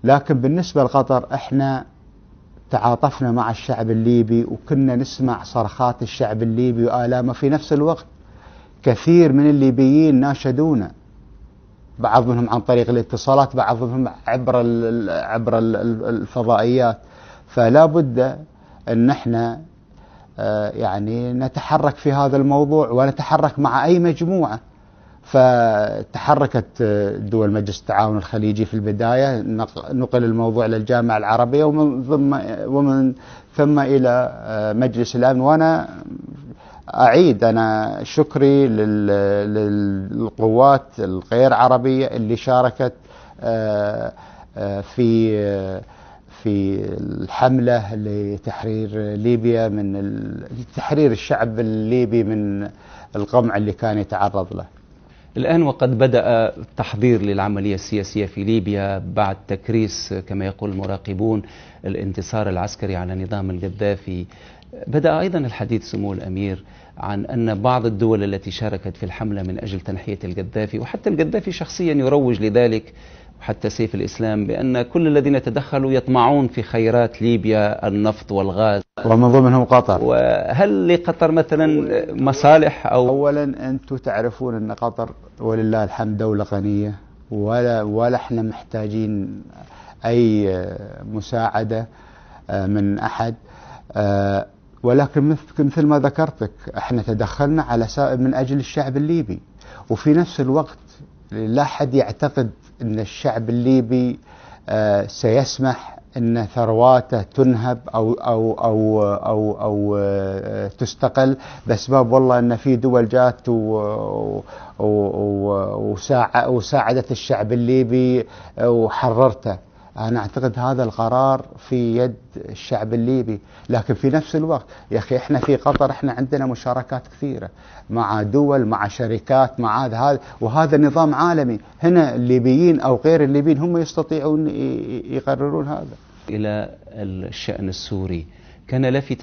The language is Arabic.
لكن بالنسبة لقطر احنا تعاطفنا مع الشعب الليبي، وكنا نسمع صرخات الشعب الليبي وآلامه. في نفس الوقت كثير من الليبيين ناشدونا، بعض منهم عن طريق الاتصالات، بعضهم عبر الفضائيات. فلا بد ان احنا يعني نتحرك في هذا الموضوع، ونتحرك مع اي مجموعة. فتحركت دول مجلس التعاون الخليجي في البداية، نقل الموضوع للجامعة العربية، ومن ثم إلى مجلس الأمن. وأنا أعيد أنا شكري للقوات الغير عربية اللي شاركت في الحملة لتحرير ليبيا، من تحرير الشعب الليبي من القمع اللي كان يتعرض له. الآن وقد بدأ التحضير للعملية السياسية في ليبيا بعد تكريس كما يقول المراقبون الانتصار العسكري على نظام القذافي، بدأ أيضا الحديث سمو الأمير عن أن بعض الدول التي شاركت في الحملة من أجل تنحية القذافي، وحتى القذافي شخصيا يروج لذلك، وحتى سيف الإسلام، بأن كل الذين تدخلوا يطمعون في خيرات ليبيا، النفط والغاز، ومن ضمنهم قطر. وهل لقطر مثلا مصالح أولا أنتم تعرفون أن قطر ولله الحمد دولة غنية، ولا احنا محتاجين أي مساعدة من أحد، ولكن مثل ما ذكرتك احنا تدخلنا على من أجل الشعب الليبي. وفي نفس الوقت لا أحد يعتقد أن الشعب الليبي سيسمح أن ثرواته تنهب أو تستقل بسبب والله أن في دول جات وساعدت الشعب الليبي وحررته. أنا أعتقد هذا القرار في يد الشعب الليبي. لكن في نفس الوقت يا أخي إحنا في قطر إحنا عندنا مشاركات كثيرة مع دول، مع شركات، مع هذا، وهذا نظام عالمي. هنا الليبيين أو غير الليبيين هم يستطيعون يقررون هذا. إلى الشأن السوري، كان لافتا